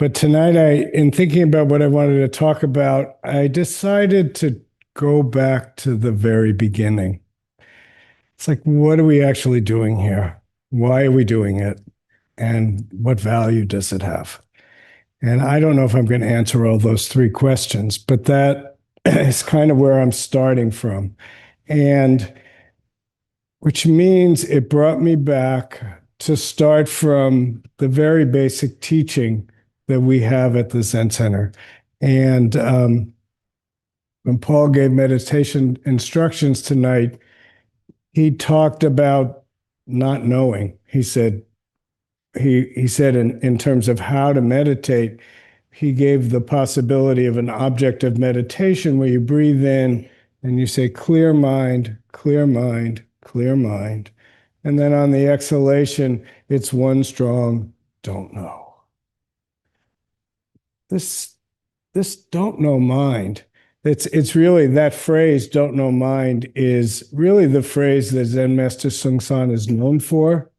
But tonight, in thinking about what I wanted to talk about, I decided to go back to the very beginning. It's like, what are we actually doing here? Why are we doing it? And what value does it have? And I don't know if I'm going to answer all those three questions, but that is kind of where I'm starting from. And which means it brought me back to start from the very basic teaching that we have at the Zen Center. And when Paul gave meditation instructions tonight, he talked about not knowing. He said in terms of how to meditate, he gave the possibility of an object of meditation where you breathe in and you say, clear mind, clear mind, clear mind. And then on the exhalation, it's one strong don't know. This don't know mind. It's really that phrase, don't know mind, is really the phrase that Zen Master Soeng is known for.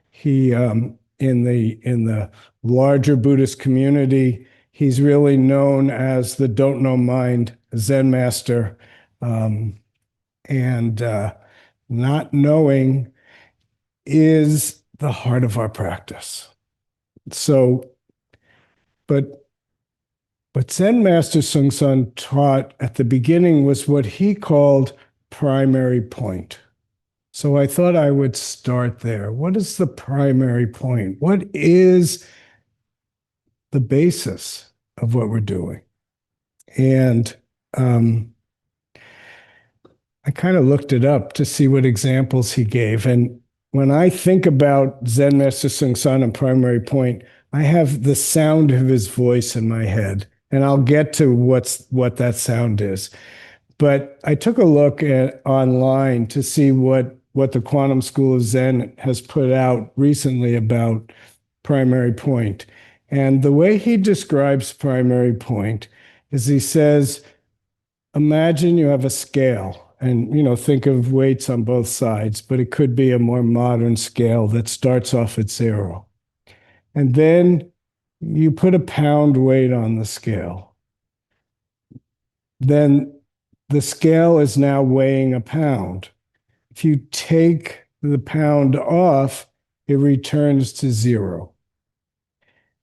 He in the larger Buddhist community, he's really known as the don't know mind Zen master. And not knowing is the heart of our practice. So, but what Zen Master Soeng taught at the beginning was what he called primary point. So I thought I would start there. What is the primary point? What is the basis of what we're doing? And I kind of looked it up to see what examples he gave. And when I think about Zen Master Soeng and primary point, I have the sound of his voice in my head. And I'll get to what that sound is. But I took a look online to see what the Quantum School of Zen has put out recently about primary point. And the way he describes primary point is he says, imagine you have a scale and, think of weights on both sides, but it could be a more modern scale that starts off at 0. And then you put a pound weight on the scale. Then the scale is now weighing a pound. If you take the pound off, it returns to 0.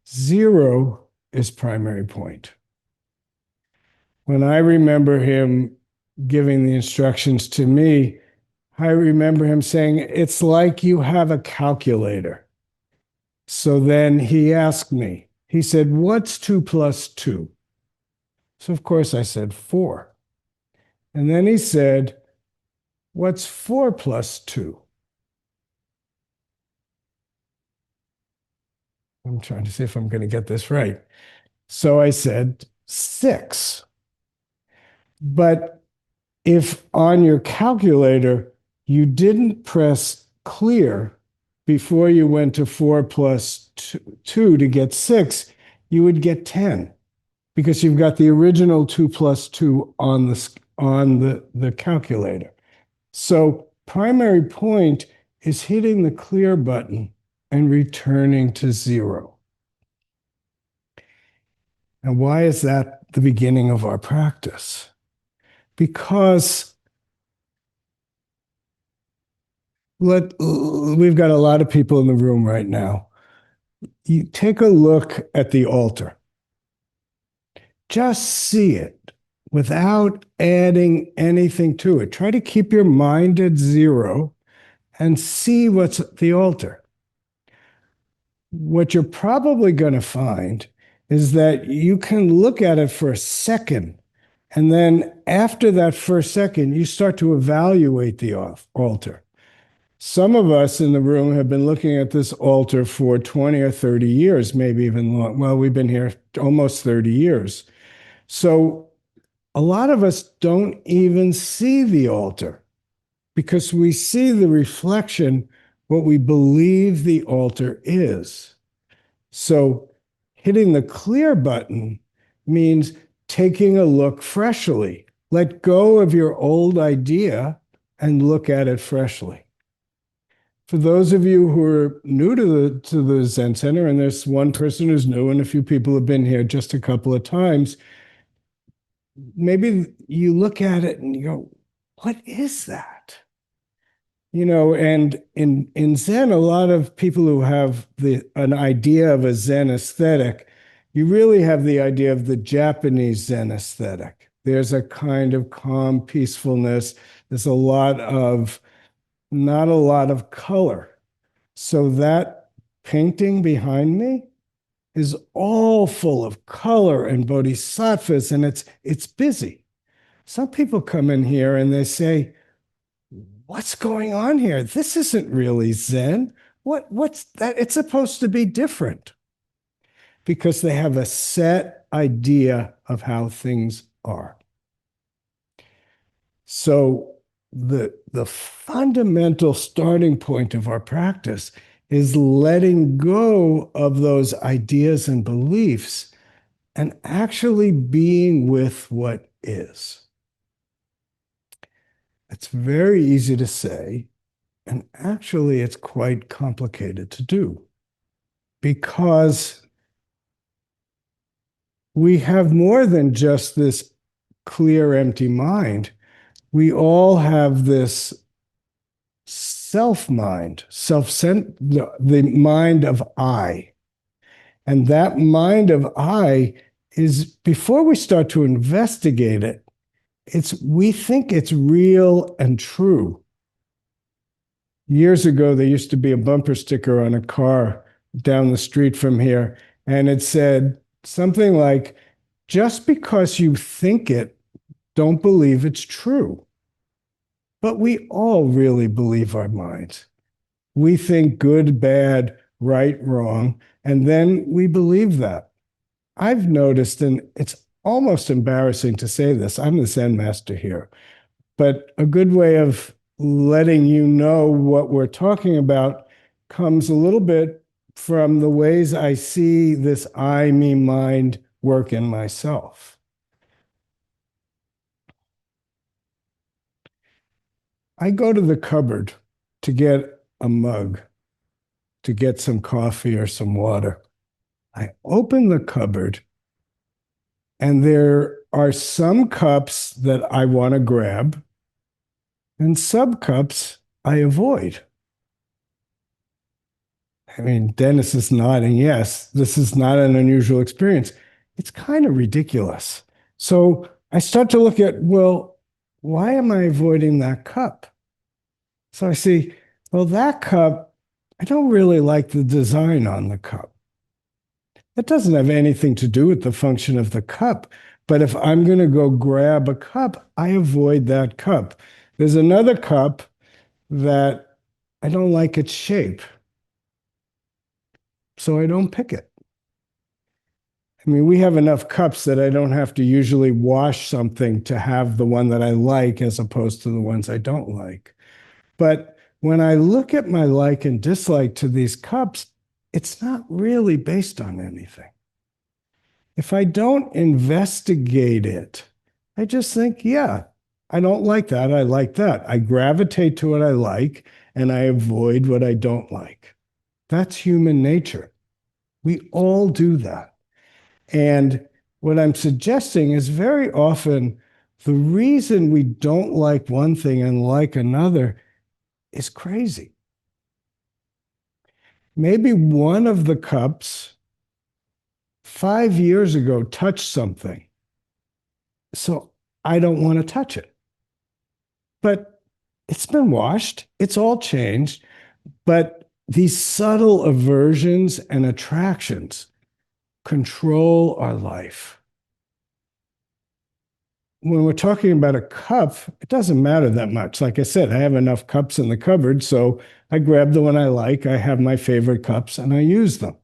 0 is primary point. When I remember him giving the instructions to me, I remember him saying, it's like you have a calculator. So then he asked me, he said, what's 2 plus 2? So of course I said 4. And then he said, what's 4 plus 2? I'm trying to see if I'm going to get this right. So I said 6. But if on your calculator you didn't press clear before you went to 4 plus 2 to get 6, you would get 10 because you've got the original 2 plus 2 on the calculator. So primary point is hitting the clear button and returning to 0. And why is that the beginning of our practice? Because we've got a lot of people in the room right now. You take a look at the altar. Just see it without adding anything to it. Try to keep your mind at 0 and see what's at the altar. What you're probably going to find is that you can look at it for a second, and then after that first second, you start to evaluate the altar. Some of us in the room have been looking at this altar for 20 or 30 years, maybe even long. Well, we've been here almost 30 years. So a lot of us don't even see the altar because we see the reflection, what we believe the altar is. So hitting the clear button means taking a look freshly. Let go of your old idea and look at it freshly. For those of you who are new to the Zen Center, and there's one person who's new and a few people have been here just a couple of times, maybe you look at it and you go, what is that? And in Zen, a lot of people who have an idea of a Zen aesthetic, you really have the idea of the Japanese Zen aesthetic. There's a kind of calm peacefulness. There's not a lot of color. So that painting behind me is all full of color and bodhisattvas, and it's busy. Some people come in here and they say, what's going on here? This isn't really Zen. What's that? It's supposed to be different because they have a set idea of how things are. So the fundamental starting point of our practice is letting go of those ideas and beliefs and actually being with what is. It's very easy to say, and actually it's quite complicated to do because we have more than just this clear, empty mind. We all have this self-mind, the mind of I. And that mind of I is, before we start to investigate it, we think it's real and true. Years ago, there used to be a bumper sticker on a car down the street from here, and it said something like, just because you think it, don't believe it's true. But we all really believe our minds. We think good, bad, right, wrong, and then we believe that. I've noticed, and it's almost embarrassing to say this, I'm the Zen master here, but a good way of letting you know what we're talking about comes a little bit from the ways I see this I, me, mind work in myself. I go to the cupboard to get a mug, to get some coffee or some water. I open the cupboard, and there are some cups that I want to grab, and some cups I avoid. I mean, Dennis is nodding. Yes, this is not an unusual experience. It's kind of ridiculous. So I start to look at, well, why am I avoiding that cup? So I see, well, that cup, I don't really like the design on the cup. That doesn't have anything to do with the function of the cup. But if I'm going to go grab a cup, I avoid that cup. There's another cup that I don't like its shape, so I don't pick it. I mean, we have enough cups that I don't have to usually wash something to have the one that I like as opposed to the ones I don't like. But when I look at my like and dislike to these cups, it's not really based on anything. If I don't investigate it, I just think, yeah, I don't like that. I like that. I gravitate to what I like and I avoid what I don't like. That's human nature. We all do that. And what I'm suggesting is very often the reason we don't like one thing and like another is crazy. Maybe one of the cups 5 years ago touched something, so I don't want to touch it. But it's been washed, it's all changed, but these subtle aversions and attractions control our life. When we're talking about a cup, it doesn't matter that much. Like I said, I have enough cups in the cupboard, so I grab the one I like. I have my favorite cups and I use them.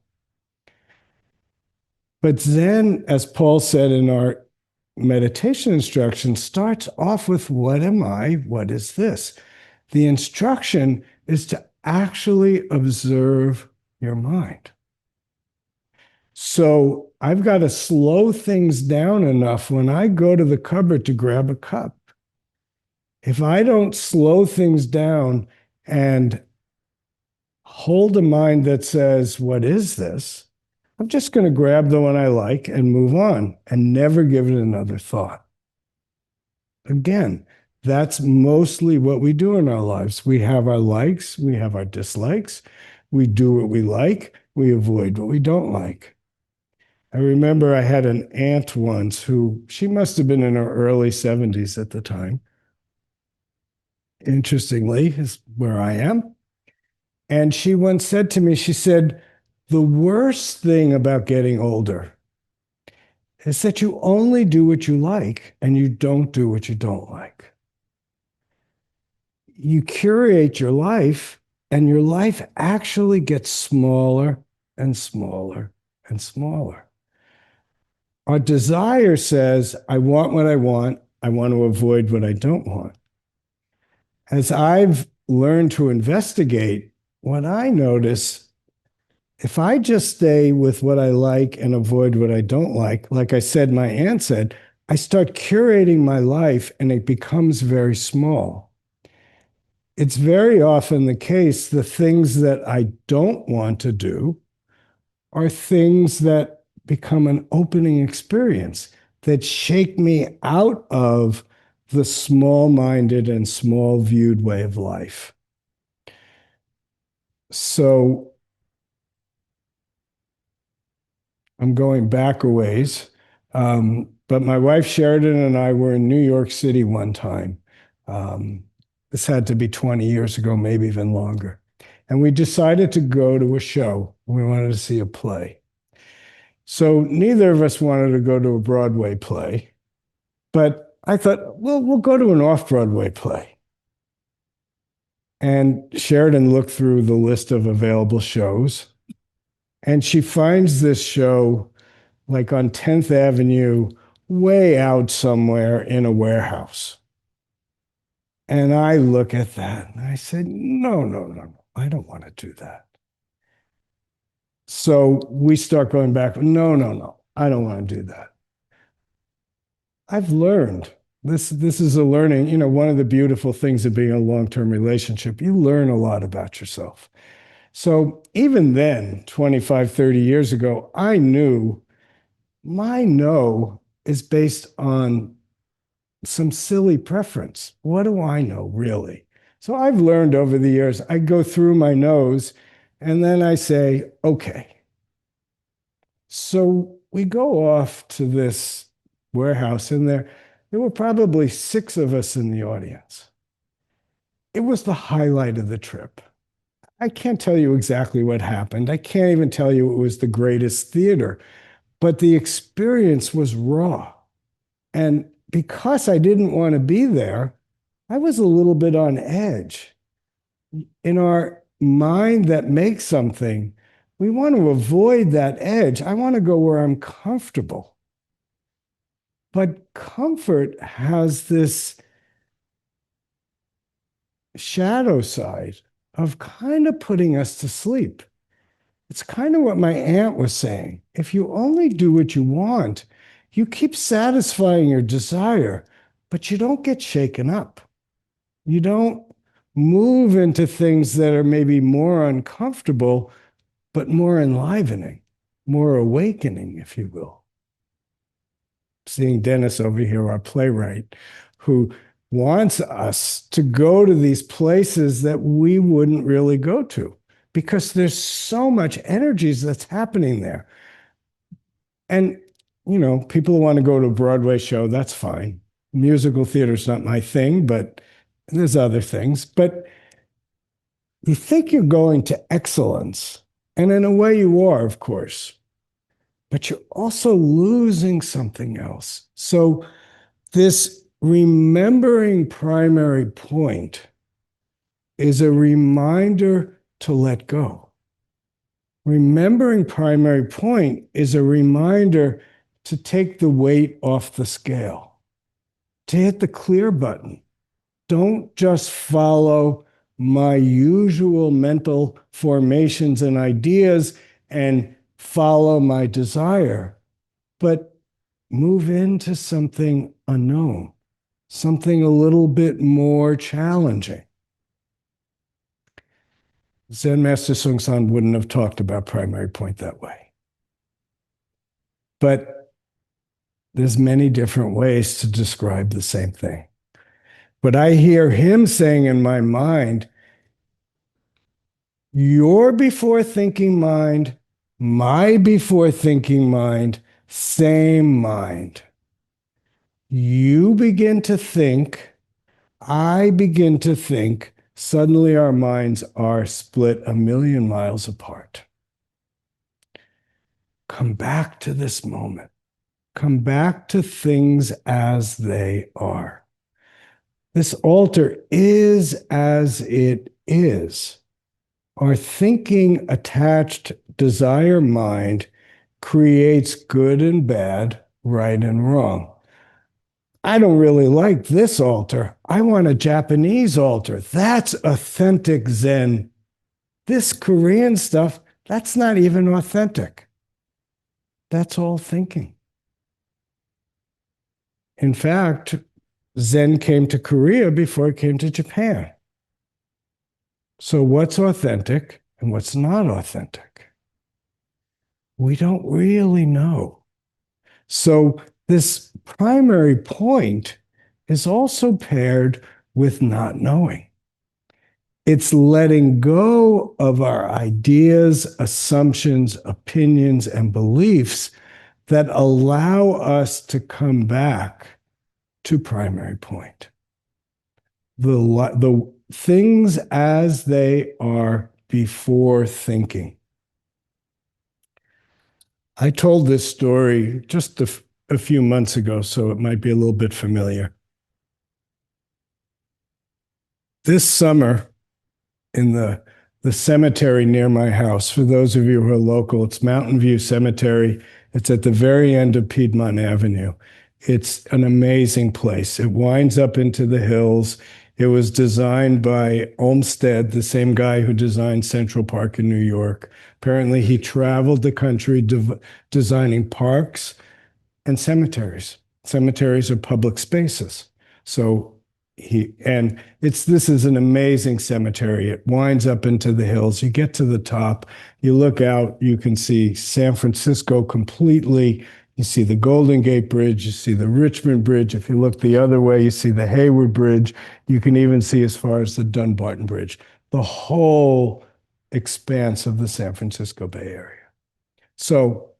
But Zen, as Paul said in our meditation instruction, starts off with what am I? What is this? The instruction is to actually observe your mind. So I've got to slow things down enough when I go to the cupboard to grab a cup. If I don't slow things down and hold a mind that says, what is this? I'm just going to grab the one I like and move on and never give it another thought. Again, that's mostly what we do in our lives. We have our likes, we have our dislikes, we do what we like, we avoid what we don't like. I remember I had an aunt once who, she must have been in her early 70s at the time. Interestingly, is where I am. And she once said to me, she said, the worst thing about getting older is that you only do what you like and you don't do what you don't like. You curate your life, and your life actually gets smaller and smaller and smaller. Our desire says, I want what I want. I want to avoid what I don't want. As I've learned to investigate, what I notice, if I just stay with what I like and avoid what I don't like I said, my aunt said, I start curating my life and it becomes very small. It's very often the case, the things that I don't want to do are things that become an opening experience that shake me out of the small-minded and small-viewed way of life. So I'm going back a ways. But my wife Sheridan and I were in New York City one time. Um, this had to be 20 years ago, maybe even longer. And we decided to go to a show. We wanted to see a play. So neither of us wanted to go to a Broadway play, but I thought, well, we'll go to an off-Broadway play. And Sheridan looked through the list of available shows, and she finds this show like on 10th Avenue, way out somewhere in a warehouse. And I look at that and I said, no, no, no, no, I don't want to do that. So we start going back, no, no, no, I don't want to do that. I've learned this is a learning, one of the beautiful things of being in a long-term relationship, you learn a lot about yourself. So even then, 25, 30 years ago, I knew my no is based on some silly preference. What do I know, really? So I've learned over the years, I go through my no's and then I say, okay. So we go off to this warehouse, and there were probably 6 of us in the audience. It was the highlight of the trip. I can't tell you exactly what happened. I can't even tell you it was the greatest theater, but the experience was raw. And because I didn't want to be there, I was a little bit on edge. In our mind that makes something, we want to avoid that edge. I want to go where I'm comfortable. But comfort has this shadow side of kind of putting us to sleep. It's kind of what my aunt was saying. If you only do what you want, you keep satisfying your desire, but you don't get shaken up. You don't move into things that are maybe more uncomfortable, but more enlivening, more awakening, if you will. Seeing Dennis over here, our playwright, who wants us to go to these places that we wouldn't really go to because there's so much energies that's happening there. And, people who want to go to a Broadway show, that's fine. Musical theater's not my thing, but there's other things. But you think you're going to excellence, and in a way you are, of course, but you're also losing something else. So this remembering primary point is a reminder to let go. Remembering primary point is a reminder to take the weight off the scale, to hit the clear button. Don't just follow my usual mental formations and ideas and follow my desire, but move into something unknown, something a little bit more challenging. Zen Master Sung wouldn't have talked about primary point that way. But there's many different ways to describe the same thing. But I hear him saying in my mind, your before thinking mind, my before thinking mind, same mind. You begin to think, I begin to think, suddenly our minds are split a million miles apart. Come back to this moment. Come back to things as they are. This altar is as it is. Our thinking attached desire mind creates good and bad, right and wrong. I don't really like this altar. I want a Japanese altar. That's authentic Zen. This Korean stuff, that's not even authentic. That's all thinking. In fact, Zen came to Korea before it came to Japan. So what's authentic and what's not authentic? We don't really know. So this primary point is also paired with not knowing. It's letting go of our ideas, assumptions, opinions, and beliefs that allow us to come back to primary point. The things as they are before thinking. I told this story just a few months ago, so it might be a little bit familiar. This summer, in the cemetery near my house, for those of you who are local, it's Mountain View Cemetery. It's at the very end of Piedmont Avenue. It's an amazing place. It winds up into the hills. It was designed by Olmsted, the same guy who designed Central Park in New York. Apparently, he traveled the country designing parks and cemeteries. Cemeteries are public spaces. So this is an amazing cemetery. It winds up into the hills. You get to the top, you look out, you can see San Francisco completely. You see the Golden Gate Bridge, you see the Richmond Bridge. If you look the other way, you see the Hayward Bridge. You can even see as far as the Dunbarton Bridge, the whole expanse of the San Francisco Bay Area. So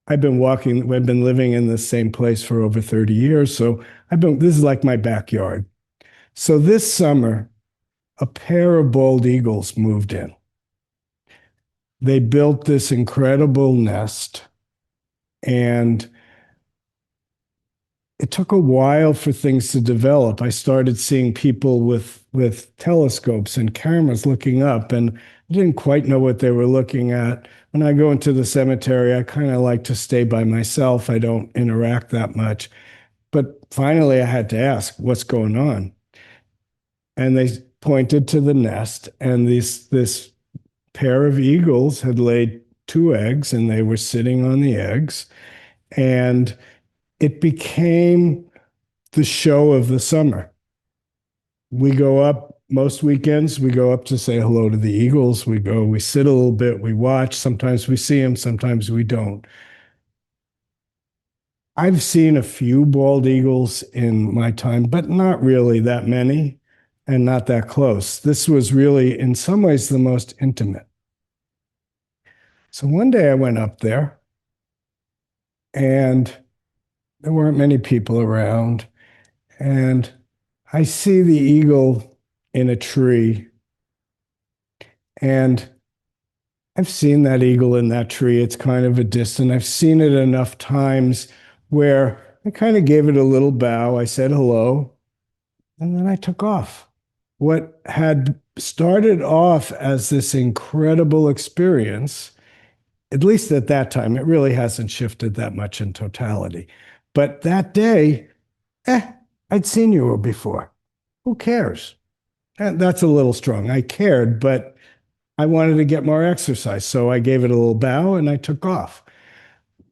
I've been living in the same place for over 30 years. So this is like my backyard. So this summer, a pair of bald eagles moved in. They built this incredible nest, and it took a while for things to develop. I started seeing people with telescopes and cameras looking up, and I didn't quite know what they were looking at. When I go into the cemetery, I kind of like to stay by myself. I don't interact that much. But finally, I had to ask, what's going on? And they pointed to the nest, and this pair of eagles had laid 2 eggs, and they were sitting on the eggs. And it became the show of the summer. We go up most weekends, we go up to say hello to the eagles. We sit a little bit, we watch. Sometimes we see them, sometimes we don't. I've seen a few bald eagles in my time, but not really that many and not that close. This was really, in some ways, the most intimate. So one day I went up there, and there weren't many people around, and I see the eagle in a tree, and I've seen that eagle in that tree. It's kind of a distant. I've seen it enough times where I kind of gave it a little bow. I said hello, and then I took off. What had started off as this incredible experience, at least at that time, it really hasn't shifted that much in totality. But that day, I'd seen you before. Who cares? And that's a little strong. I cared, but I wanted to get more exercise. So I gave it a little bow and I took off.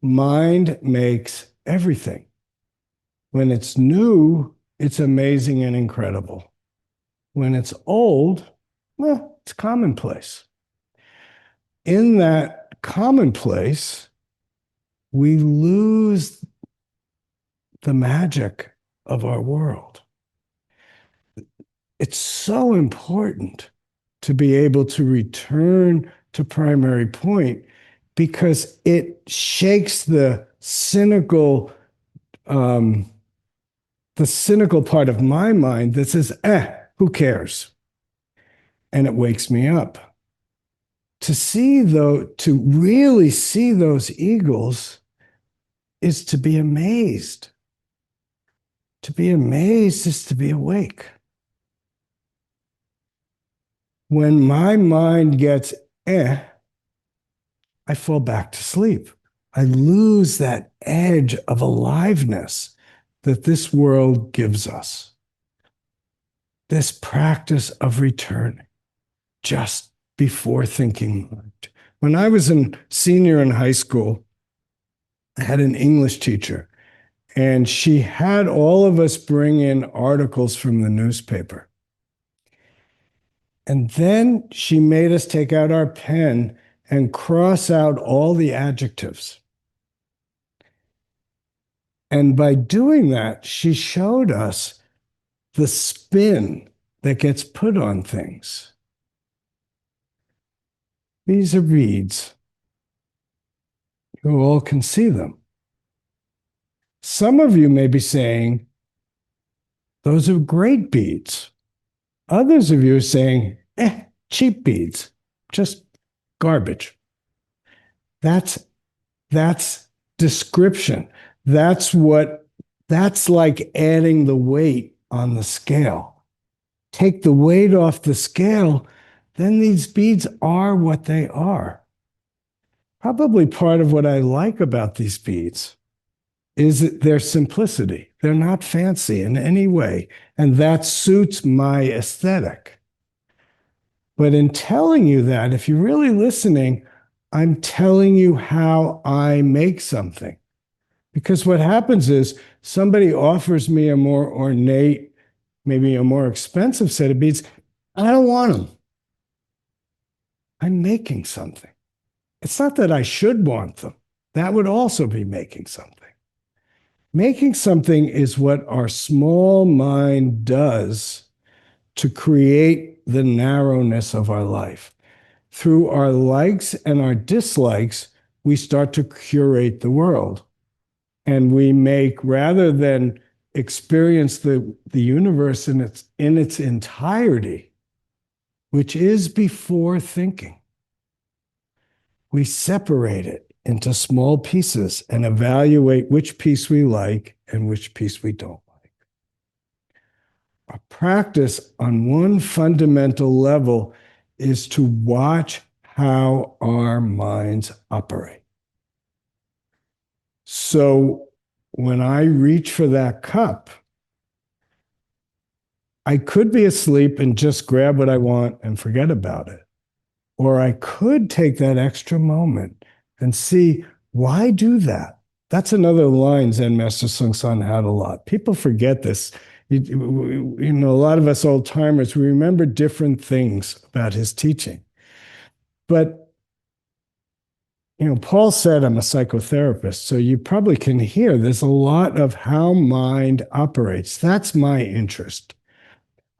Mind makes everything. When it's new, it's amazing and incredible. When it's old, well, It's commonplace. In that commonplace, we lose the magic of our world. It's so important to be able to return to primary point because it shakes um, the cynical part of my mind that says, who cares? And it wakes me up. To really see those eagles is to be amazed. To be amazed is to be awake. When my mind gets I fall back to sleep. I lose that edge of aliveness that this world gives us. This practice of returning just before thinking. When I was a senior in high school, I had an English teacher, and she had all of us bring in articles from the newspaper. And then she made us take out our pen and cross out all the adjectives. And by doing that, she showed us the spin that gets put on things. These are beads. You all can see them. Some of you may be saying, those are great beads. Others of you are saying, cheap beads, just garbage. That's description. That's like adding the weight on the scale. Take the weight off the scale, then these beads are what they are. Probably part of what I like about these beads is their simplicity. They're not fancy in any way, and that suits my aesthetic. But in telling you that, if you're really listening, I'm telling you how I make something. Because what happens is somebody offers me a more ornate, maybe a more expensive set of beads. I don't want them. I'm making something. It's not that I should want them. That would also be making something. Making something is what our small mind does to create the narrowness of our life. Through our likes and our dislikes, we start to curate the world. And we make, rather than experience the universe in its entirety, which is before thinking, we separate it into small pieces and evaluate which piece we like and which piece we don't like. Our practice on one fundamental level is to watch how our minds operate. So when I reach for that cup, I could be asleep and just grab what I want and forget about it. Or I could take that extra moment and see, why do that? That's another line Zen Master Bon Soeng had a lot. People forget this. You know, a lot of us old timers, we remember different things about his teaching. But, you know, Paul said I'm a psychotherapist, so you probably can hear there's a lot of how mind operates. That's my interest.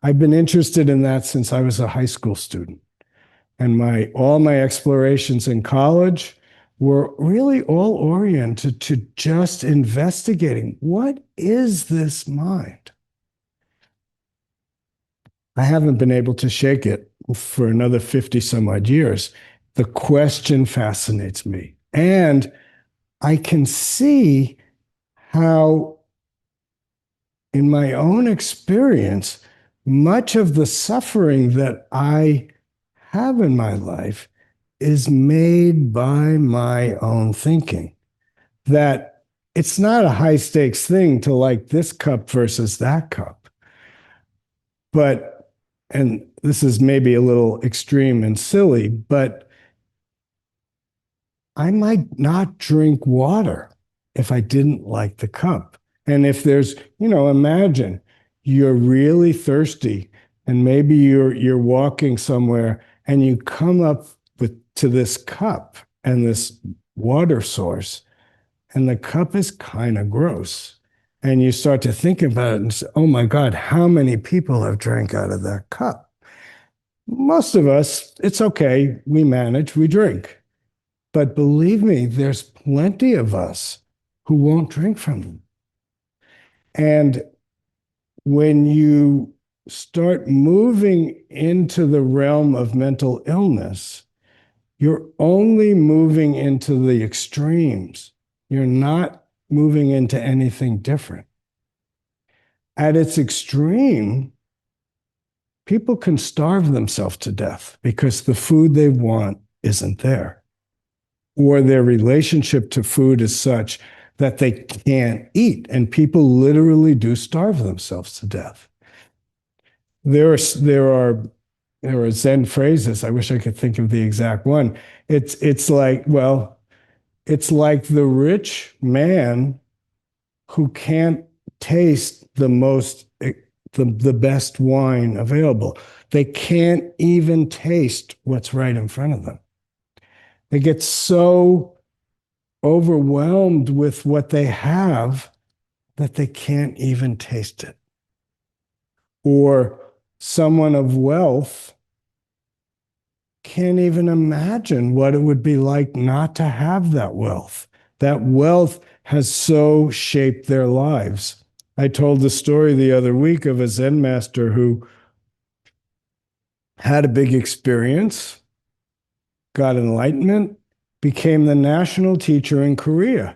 I've been interested in that since I was a high school student. And all my explorations in college were really all oriented to just investigating, what is this mind? I haven't been able to shake it for another 50 some odd years. The question fascinates me. And I can see how, in my own experience, much of the suffering that I have in my life is made by my own thinking. That it's not a high stakes thing to like this cup versus that cup. But, and this is maybe a little extreme and silly, but I might not drink water if I didn't like the cup. And if there's, you know, imagine you're really thirsty and maybe you're walking somewhere and you come up to this cup and this water source, and the cup is kind of gross. And you start to think about it and say, oh my God, how many people have drank out of that cup? Most of us, it's okay. We manage, we drink. But believe me, there's plenty of us who won't drink from them. And when you start moving into the realm of mental illness, you're only moving into the extremes. You're not moving into anything different. At its extreme, people can starve themselves to death because the food they want isn't there, or their relationship to food is such that they can't eat, and people literally do starve themselves to death. There are Zen phrases. I wish I could think of the exact one. It's like, well, it's like the rich man who can't taste the best wine available. They can't even taste what's right in front of them. They get so overwhelmed with what they have that they can't even taste it. Or someone of wealth can't even imagine what it would be like not to have that wealth. That wealth has so shaped their lives. I told the story the other week of a Zen master who had a big experience, got enlightenment, became the national teacher in Korea.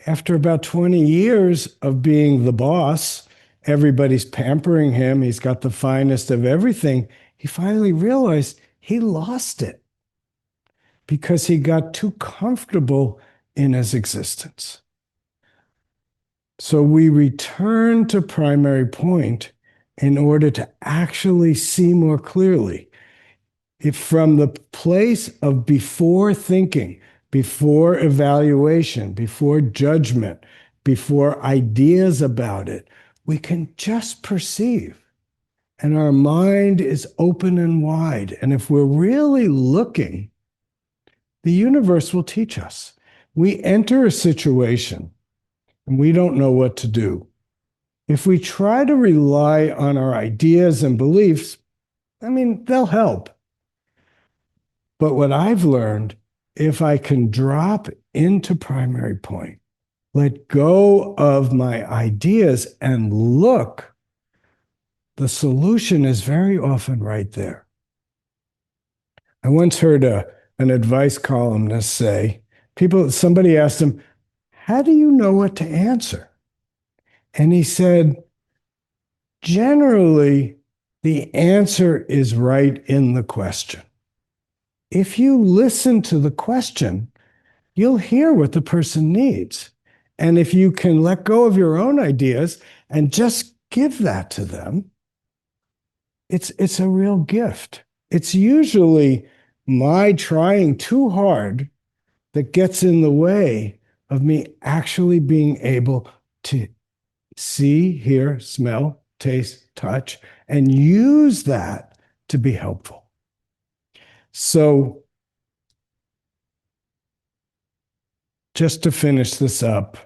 After about 20 years of being the boss, everybody's pampering him, he's got the finest of everything, he finally realized he lost it because he got too comfortable in his existence. So we return to primary point in order to actually see more clearly. If from the place of before thinking, before evaluation, before judgment, before ideas about it, we can just perceive. And our mind is open and wide. And if we're really looking, the universe will teach us. We enter a situation and we don't know what to do. If we try to rely on our ideas and beliefs, they'll help. But what I've learned, if I can drop into primary point, let go of my ideas and look, the solution is very often right there. I once heard an advice columnist say, somebody asked him, how do you know what to answer? And he said, generally, the answer is right in the question. If you listen to the question, you'll hear what the person needs. And if you can let go of your own ideas and just give that to them, it's a real gift. It's usually my trying too hard that gets in the way of me actually being able to see, hear, smell, taste, touch, and use that to be helpful. So, just to finish this up,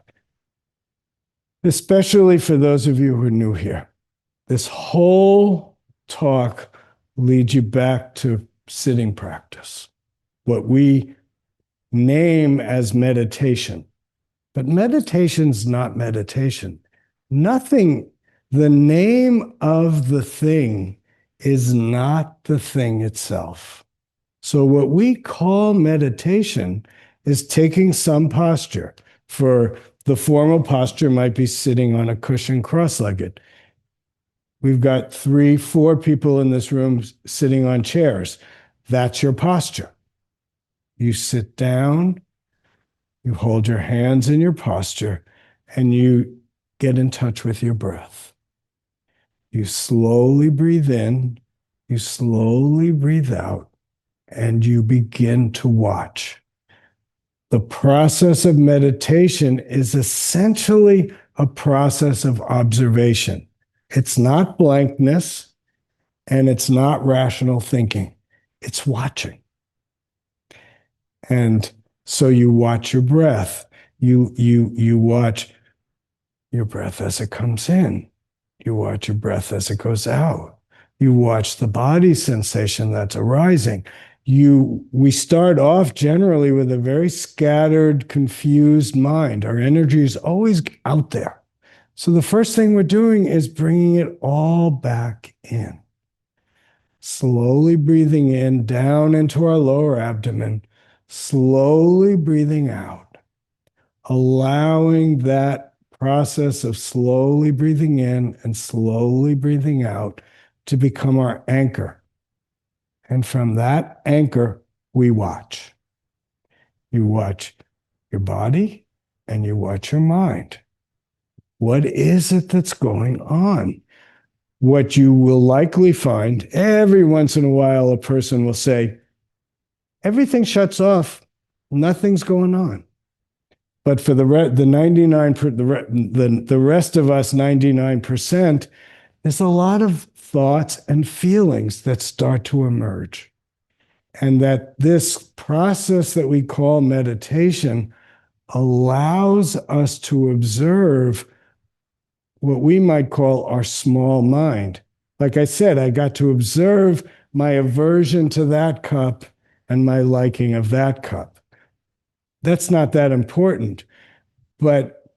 especially for those of you who are new here, this whole talk leads you back to sitting practice, what we name as meditation. But meditation's not meditation. Nothing, the name of the thing is not the thing itself. So what we call meditation is taking some posture. For the formal posture might be sitting on a cushion cross-legged. We've got 3, 4 people in this room sitting on chairs. That's your posture. You sit down, you hold your hands in your posture, and you get in touch with your breath. You slowly breathe in, you slowly breathe out, and you begin to watch. The process of meditation is essentially a process of observation. It's not blankness, and it's not rational thinking. It's watching. And so you watch your breath. You watch your breath as it comes in. You watch your breath as it goes out. You watch the body sensation that's arising. We start off generally with a very scattered, confused mind. Our energy is always out there. So the first thing we're doing is bringing it all back in. Slowly breathing in down into our lower abdomen, slowly breathing out, allowing that process of slowly breathing in and slowly breathing out to become our anchor. And from that anchor, we watch. You watch your body and you watch your mind. What is it that's going on? What you will likely find, every once in a while, a person will say, everything shuts off, nothing's going on. But for the rest of us, 99%, there's a lot of thoughts and feelings that start to emerge. And that this process that we call meditation allows us to observe what we might call our small mind. Like I said, I got to observe my aversion to that cup and my liking of that cup. That's not that important. But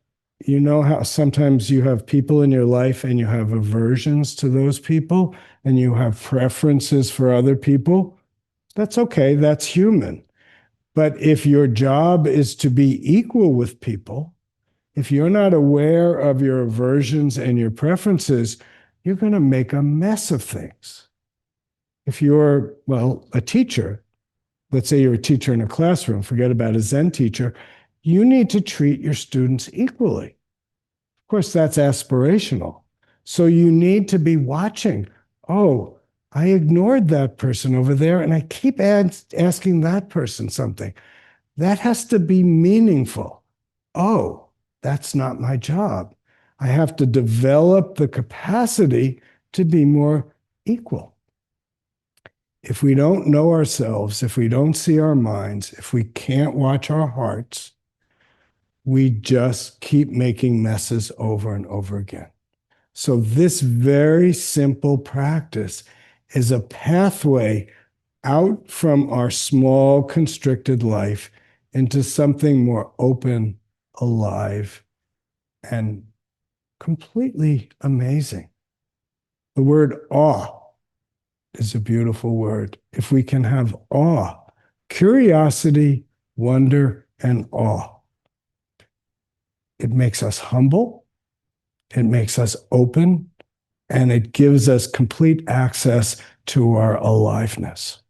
you know how sometimes you have people in your life and you have aversions to those people and you have preferences for other people? That's okay. That's human. But if your job is to be equal with people, if you're not aware of your aversions and your preferences, you're going to make a mess of things. If you're, well, a teacher, let's say you're a teacher in a classroom, forget about a Zen teacher, you need to treat your students equally. Of course, that's aspirational. So you need to be watching. Oh, I ignored that person over there, and I keep asking that person something. That has to be meaningful. Oh, that's not my job. I have to develop the capacity to be more equal. If we don't know ourselves, if we don't see our minds, if we can't watch our hearts, we just keep making messes over and over again. So this very simple practice is a pathway out from our small, constricted life into something more open, alive, and completely amazing. The word awe is a beautiful word. If we can have awe, curiosity, wonder, and awe, it makes us humble, it makes us open, and it gives us complete access to our aliveness.